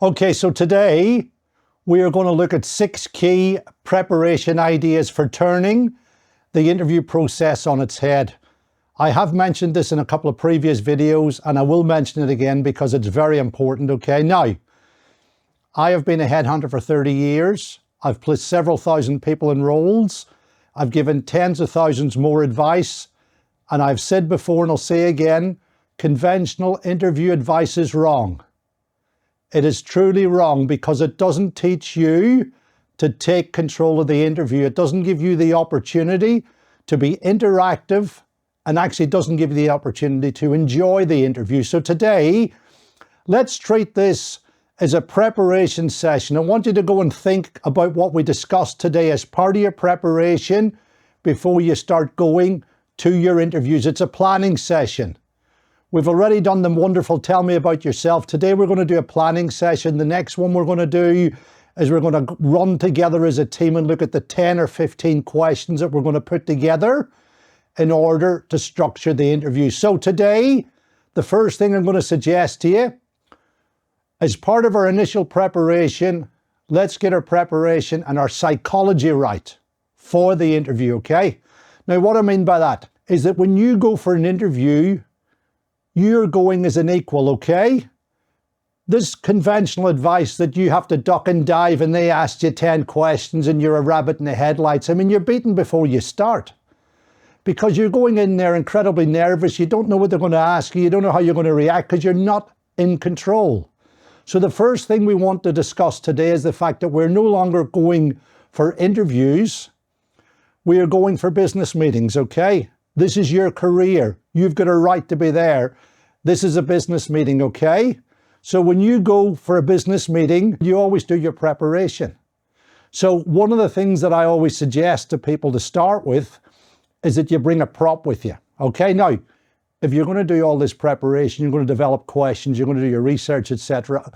Okay, so today we are going to look at 6 key preparation ideas for turning the interview process on its head. I have mentioned this in a couple of previous videos and I will mention it again because it's very important, okay? Now, I have been a headhunter for 30 years. I've placed several thousand people in roles. I've given tens of thousands more advice. And I've said before and I'll say again, conventional interview advice is wrong. It is truly wrong because it doesn't teach you to take control of the interview. It doesn't give you the opportunity to be interactive and actually doesn't give you the opportunity to enjoy the interview. So today, let's treat this as a preparation session. I want you to go and think about what we discussed today as part of your preparation before you start going to your interviews. It's a planning session. We've already done the wonderful tell me about yourself. Today we're going to do a planning session. The next one we're going to do is we're going to run together as a team and look at the 10 or 15 questions that we're going to put together in order to structure the interview. So today, the first thing I'm going to suggest to you, as part of our initial preparation, let's get our preparation and our psychology right for the interview, okay? Now, what I mean by that is that when you go for an interview, you're going as an equal, okay? This conventional advice that you have to duck and dive and they ask you 10 questions and you're a rabbit in the headlights, I mean, you're beaten before you start. Because you're going in there incredibly nervous, you don't know what they're going to ask you, you don't know how you're going to react because you're not in control. So the first thing we want to discuss today is the fact that we're no longer going for interviews, we are going for business meetings, okay? This is your career. You've got a right to be there. This is a business meeting, okay? So when you go for a business meeting, you always do your preparation. So one of the things that I always suggest to people to start with is that you bring a prop with you, okay? Now, if you're going to do all this preparation, you're going to develop questions, you're going to do your research, etc.,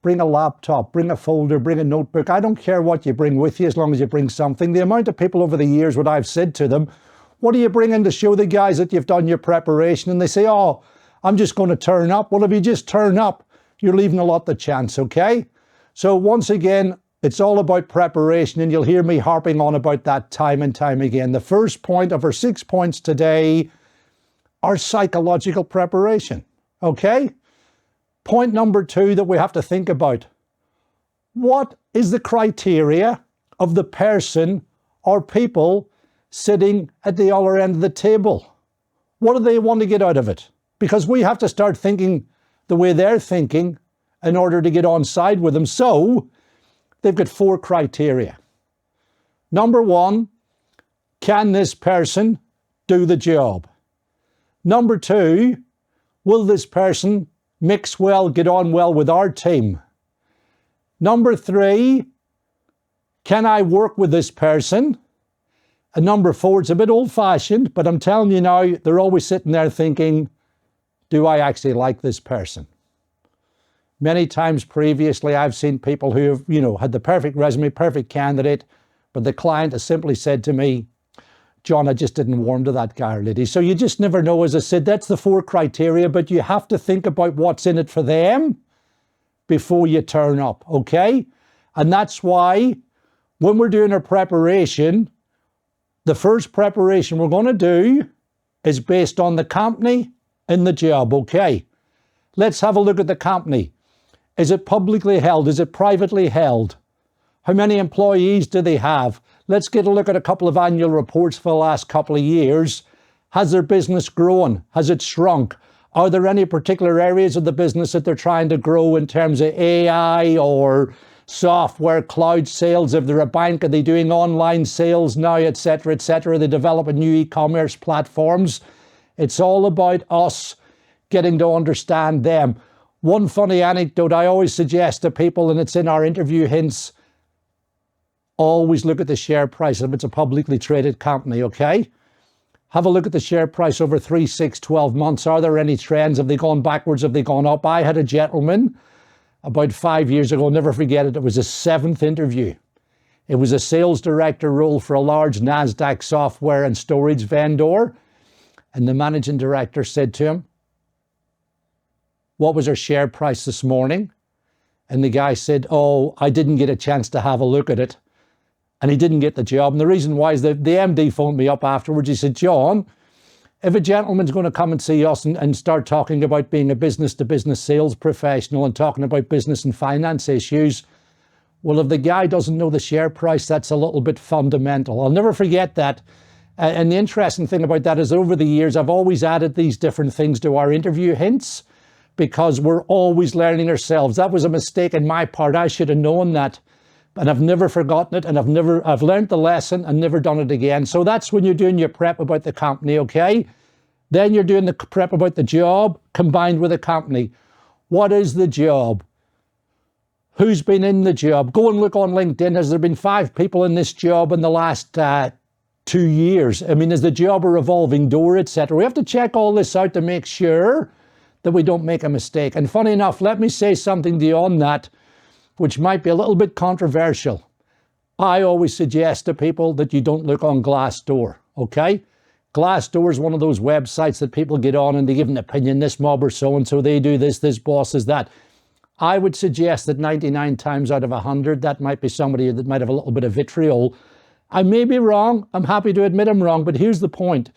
bring a laptop, bring a folder, bring a notebook. I don't care what you bring with you as long as you bring something. The amount of people over the years, what I've said to them, what are you bringing to show the guys that you've done your preparation? And they say, oh, I'm just going to turn up. Well, if you just turn up, you're leaving a lot to chance, okay? So once again, it's all about preparation and you'll hear me harping on about that time and time again. The first point of our 6 points today are psychological preparation, okay? Point number 2 that we have to think about. What is the criteria of the person or people sitting at the other end of the table? What do they want to get out of it? Because we have to start thinking the way they're thinking in order to get on side with them. So they've got 4 criteria. Number 1, can this person do the job? Number 2, will this person mix well, get on well with our team? Number 3, can I work with this person? And number 4, it's a bit old-fashioned, but I'm telling you now, they're always sitting there thinking, do I actually like this person? Many times previously, I've seen people who have, had the perfect resume, perfect candidate, but the client has simply said to me, John, I just didn't warm to that guy or lady. So you just never know. As I said, that's the 4 criteria, but you have to think about what's in it for them before you turn up, okay? And that's why when we're doing our preparation, the first preparation we're going to do is based on the company and the job, okay? Let's have a look at the company. Is it publicly held? Is it privately held? How many employees do they have? Let's get a look at a couple of annual reports for the last couple of years. Has their business grown? Has it shrunk? Are there any particular areas of the business that they're trying to grow in terms of AI or software, cloud sales? If they're a bank, are they doing online sales now, etc., etc.? They developing new e-commerce platforms. It's all about us getting to understand them. One funny anecdote I always suggest to people, and it's in our interview hints, always look at the share price if it's a publicly traded company, okay? Have a look at the share price over 3, 6, 12 months. Are there any trends? Have they gone backwards? Have they gone up? I had a gentleman about 5 years ago, never forget it, it was his 7th interview. It was a sales director role for a large NASDAQ software and storage vendor. And the managing director said to him, what was our share price this morning? And the guy said, oh, I didn't get a chance to have a look at it. And he didn't get the job. And the reason why is that the MD phoned me up afterwards. He said, John, if a gentleman's going to come and see us and start talking about being a business-to-business sales professional and talking about business and finance issues, well, if the guy doesn't know the share price, that's a little bit fundamental. I'll never forget that. And the interesting thing about that is over the years, I've always added these different things to our interview hints because we're always learning ourselves. That was a mistake on my part. I should have known that. And I've never forgotten it, and I've learned the lesson and never done it again. So that's when you're doing your prep about the company, okay? Then you're doing the prep about the job combined with the company. What is the job? Who's been in the job? Go and look on LinkedIn. Has there been 5 people in this job in the last 2 years? I mean, is the job a revolving door, etc.? We have to check all this out to make sure that we don't make a mistake. And funny enough, let me say something beyond that, which might be a little bit controversial. I always suggest to people that you don't look on Glassdoor, okay? Glassdoor is one of those websites that people get on and they give an opinion, this mob or so-and-so, they do this boss is that. I would suggest that 99 times out of 100, that might be somebody that might have a little bit of vitriol. I may be wrong. I'm happy to admit I'm wrong, but here's the point.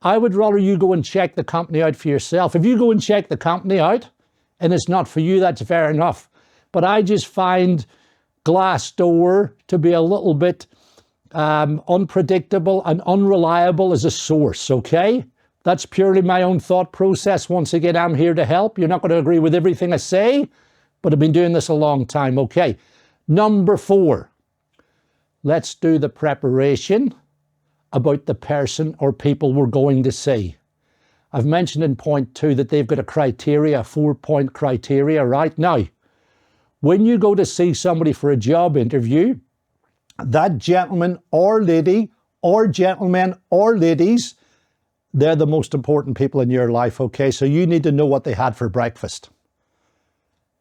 I would rather you go and check the company out for yourself. If you go and check the company out and it's not for you, that's fair enough. But I just find Glassdoor to be a little bit unpredictable and unreliable as a source, okay? That's purely my own thought process. Once again, I'm here to help. You're not going to agree with everything I say, but I've been doing this a long time, okay? Number 4, let's do the preparation about the person or people we're going to see. I've mentioned in point 2 that they've got a criteria, a 4-point criteria right now. When you go to see somebody for a job interview, that gentleman or lady or gentlemen or ladies, they're the most important people in your life, okay? So you need to know what they had for breakfast.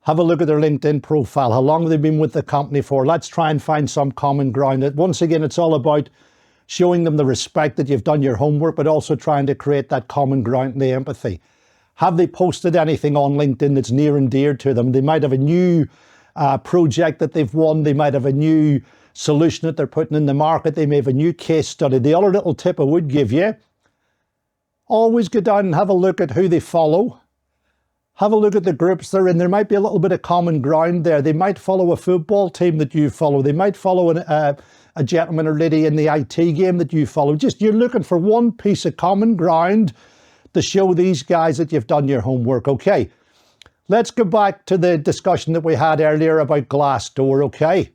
Have a look at their LinkedIn profile. How long have they been with the company for? Let's try and find some common ground. Once again, it's all about showing them the respect that you've done your homework, but also trying to create that common ground and the empathy. Have they posted anything on LinkedIn that's near and dear to them? They might have a new project that they've won. They might have a new solution that they're putting in the market. They may have a new case study. The other little tip I would give you, always go down and have a look at who they follow. Have a look at the groups they're in. There might be a little bit of common ground there. They might follow a football team that you follow. They might follow a gentleman or lady in the IT game that you follow. Just you're looking for one piece of common ground to show these guys that you've done your homework, okay? Let's go back to the discussion that we had earlier about Glassdoor, okay?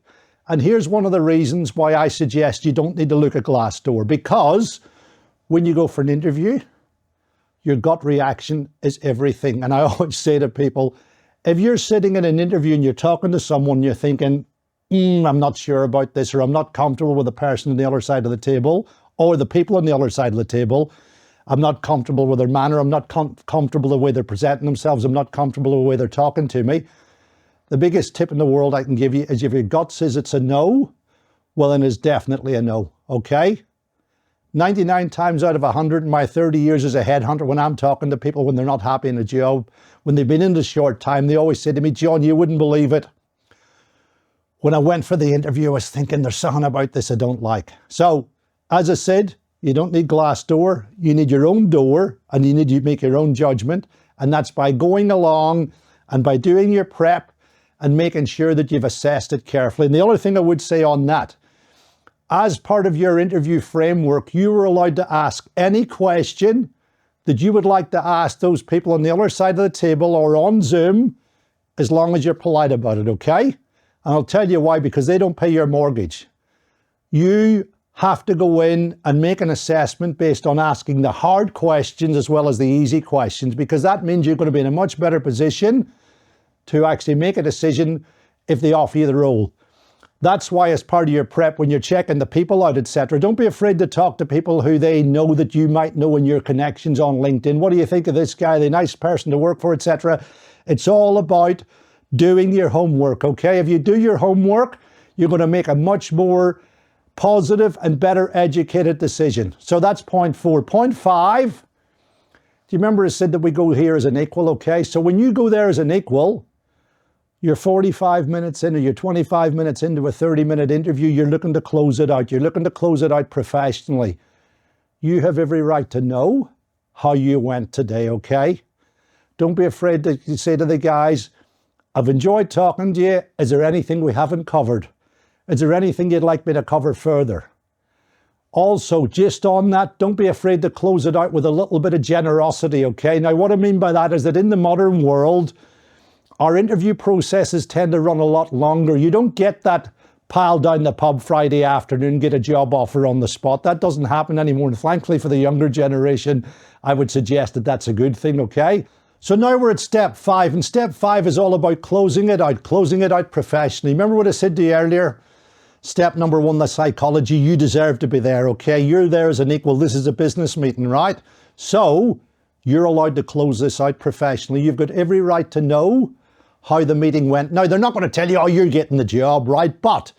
And here's one of the reasons why I suggest you don't need to look at Glassdoor, because when you go for an interview, your gut reaction is everything. And I always say to people, if you're sitting in an interview and you're talking to someone, you're thinking, I'm not sure about this, or I'm not comfortable with the person on the other side of the table, or the people on the other side of the table, I'm not comfortable with their manner, I'm not comfortable with the way they're presenting themselves, I'm not comfortable with the way they're talking to me. The biggest tip in the world I can give you is if your gut says it's a no, well then it's definitely a no, okay? 99 times out of 100 in my 30 years as a headhunter, when I'm talking to people when they're not happy in a job, when they've been in a short time, they always say to me, John, you wouldn't believe it. When I went for the interview, I was thinking there's something about this I don't like. So, as I said, you don't need Glassdoor, you need your own door, and you need to make your own judgment. And that's by going along and by doing your prep and making sure that you've assessed it carefully. And the other thing I would say on that, as part of your interview framework, you are allowed to ask any question that you would like to ask those people on the other side of the table or on Zoom, as long as you're polite about it, okay? And I'll tell you why, because they don't pay your mortgage. You have to go in and make an assessment based on asking the hard questions as well as the easy questions, because that means you're going to be in a much better position to actually make a decision if they offer you the role. That's why, as part of your prep, when you're checking the people out, etc., don't be afraid to talk to people who they know that you might know in your connections on LinkedIn. What do you think of this guy? The nice person to work for, etc. It's all about doing your homework, okay? If you do your homework, you're going to make a much more positive and better educated decision. So that's point 4. Point 5, do you remember I said that we go here as an equal, okay? So when you go there as an equal, You're 45 minutes in or you're 25 minutes into a 30-minute interview, you're looking to close it out. You're looking to close it out professionally. You have every right to know how you went today, okay? Don't be afraid to say to the guys, I've enjoyed talking to you. Is there anything we haven't covered? Is there anything you'd like me to cover further? Also, just on that, don't be afraid to close it out with a little bit of generosity, okay? Now, what I mean by that is that in the modern world, our interview processes tend to run a lot longer. You don't get that pile down the pub Friday afternoon, get a job offer on the spot. That doesn't happen anymore. And thankfully for the younger generation, I would suggest that that's a good thing, okay? So now we're at step 5, and step 5 is all about closing it out professionally. Remember what I said to you earlier? Step number 1, the psychology. You deserve to be there, okay? You're there as an equal. This is a business meeting, right? So you're allowed to close this out professionally. You've got every right to know how the meeting went. Now, they're not going to tell you, oh, you're getting the job, right? But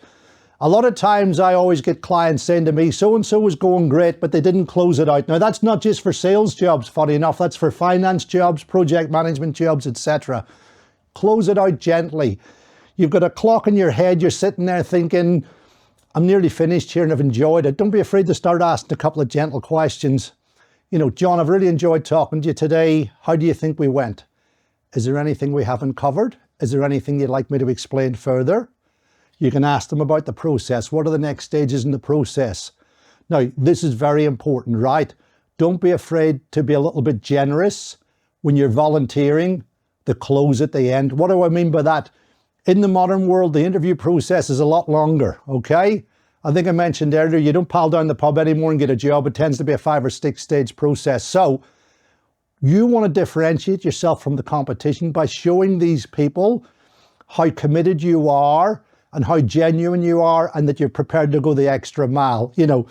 a lot of times I always get clients saying to me, so-and-so was going great, but they didn't close it out. Now, that's not just for sales jobs, funny enough. That's for finance jobs, project management jobs, etc. Close it out gently. You've got a clock in your head. You're sitting there thinking, I'm nearly finished here and I've enjoyed it. Don't be afraid to start asking a couple of gentle questions. You know, John, I've really enjoyed talking to you today. How do you think we went? Is there anything we haven't covered? Is there anything you'd like me to explain further? You can ask them about the process. What are the next stages in the process? Now, this is very important, right? Don't be afraid to be a little bit generous when you're volunteering the close at the end. What do I mean by that? In the modern world, the interview process is a lot longer, okay? I think I mentioned earlier, you don't pile down the pub anymore and get a job. It tends to be a 5 or 6 stage process. So you want to differentiate yourself from the competition by showing these people how committed you are and how genuine you are and that you're prepared to go the extra mile. You know,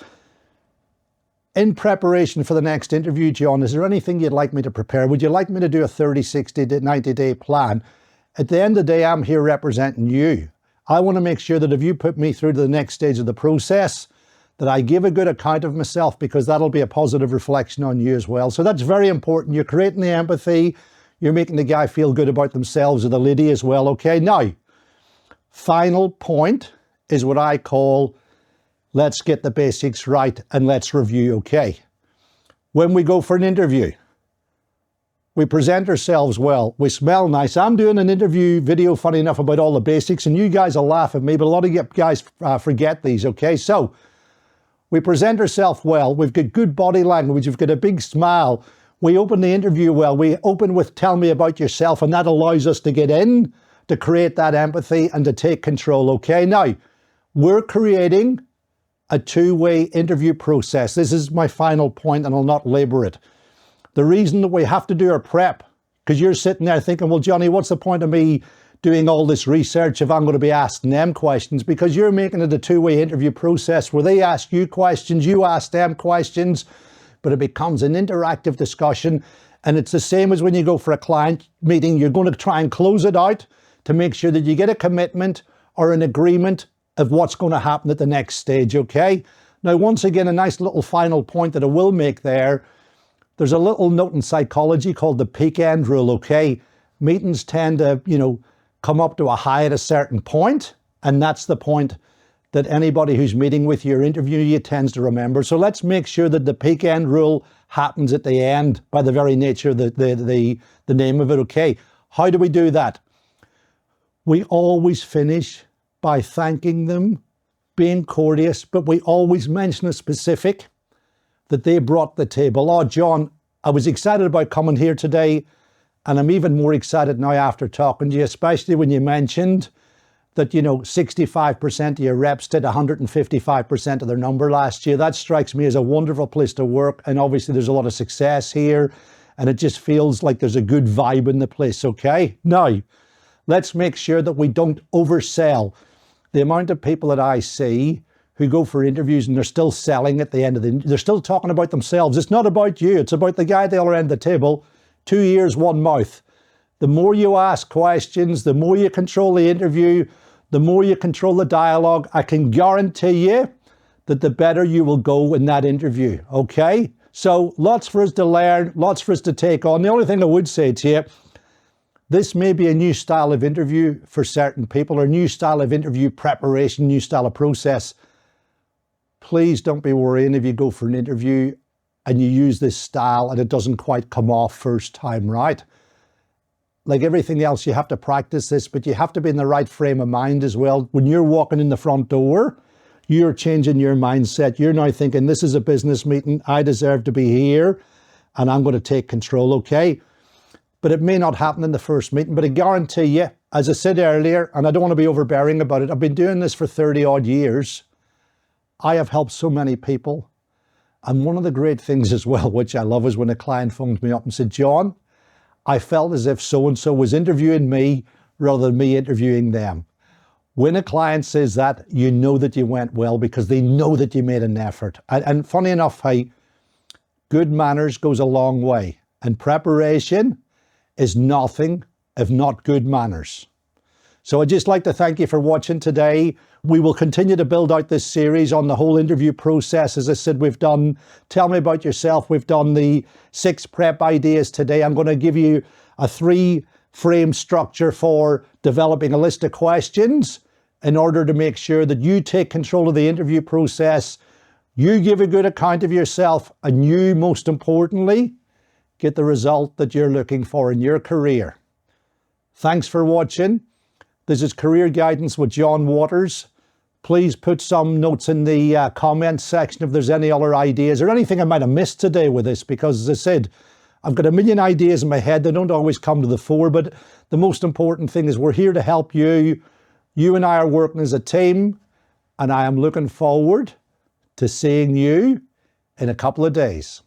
in preparation for the next interview, John, is there anything you'd like me to prepare? Would you like me to do a 30, 60, 90-day plan? At the end of the day, I'm here representing you. I want to make sure that if you put me through to the next stage of the process, that I give a good account of myself, because that'll be a positive reflection on you as well. So that's very important. You're creating the empathy. You're making the guy feel good about themselves or the lady as well. Okay, now, final point is what I call, let's get the basics right and let's review, okay? When we go for an interview, we present ourselves well, we smell nice. I'm doing an interview video, funny enough, about all the basics, and you guys will laugh at me, but a lot of you guys forget these, okay? So we present ourselves well. We've got good body language. We've got a big smile. We open the interview well. We open with, tell me about yourself, and that allows us to get in, to create that empathy and to take control, okay? Now, we're creating a two-way interview process. This is my final point, and I'll not labor it. The reason that we have to do our prep, because you're sitting there thinking, well, Johnny, what's the point of me doing all this research if I'm going to be asking them questions? Because you're making it a two-way interview process where they ask you questions, you ask them questions, but it becomes an interactive discussion. And it's the same as when you go for a client meeting. You're going to try and close it out to make sure that you get a commitment or an agreement of what's going to happen at the next stage, okay? Now, once again, a nice little final point that I will make there. There's a little note in psychology called the peak end rule, okay? Meetings tend to, come up to a high at a certain point, and that's the point that anybody who's meeting with you or interviewing you tends to remember. So let's make sure that the peak end rule happens at the end by the very nature of the name of it, okay? How do we do that? We always finish by thanking them, being courteous, but we always mention a specific that they brought to the table. Oh, John, I was excited about coming here today, and I'm even more excited now after talking to you, especially when you mentioned that, 65% of your reps did 155% of their number last year. That strikes me as a wonderful place to work. And obviously there's a lot of success here, and it just feels like there's a good vibe in the place, okay? Now, let's make sure that we don't oversell. The amount of people that I see who go for interviews and they're still selling at the end of they're still talking about themselves. It's not about you. It's about the guy at the other end of the table. 2 ears, 1 mouth. The more you ask questions, the more you control the interview, the more you control the dialogue, I can guarantee you that the better you will go in that interview, okay? So lots for us to learn, lots for us to take on. The only thing I would say to you, This may be a new style of interview for certain people, or a new style of interview preparation, new style of process. Please don't be worrying if you go for an interview and you use this style and it doesn't quite come off first time right. Like everything else, you have to practice this, but you have to be in the right frame of mind as well. When you're walking in the front door, you're changing your mindset. You're now thinking, this is a business meeting. I deserve to be here and I'm going to take control, okay? But it may not happen in the first meeting, but I guarantee you, as I said earlier, and I don't want to be overbearing about it, I've been doing this for 30 odd years. I have helped so many people. And one of the great things as well, which I love, is when a client phones me up and said, John, I felt as if so-and-so was interviewing me rather than me interviewing them. When a client says that, you know that you went well because they know that you made an effort. And funny enough, hey, good manners goes a long way. And preparation is nothing if not good manners. So I'd just like to thank you for watching today. We will continue to build out this series on the whole interview process. As I said, we've done Tell Me About Yourself. We've done the 6 prep ideas today. I'm going to give you a 3-frame structure for developing a list of questions in order to make sure that you take control of the interview process, you give a good account of yourself, and you, most importantly, get the result that you're looking for in your career. Thanks for watching. This is Career Guidance with John Waters. Please put some notes in the comments section if there's any other ideas or anything I might have missed today with this, because as I said, I've got a million ideas in my head that don't always come to the fore, but the most important thing is we're here to help you. You and I are working as a team, and I am looking forward to seeing you in a couple of days.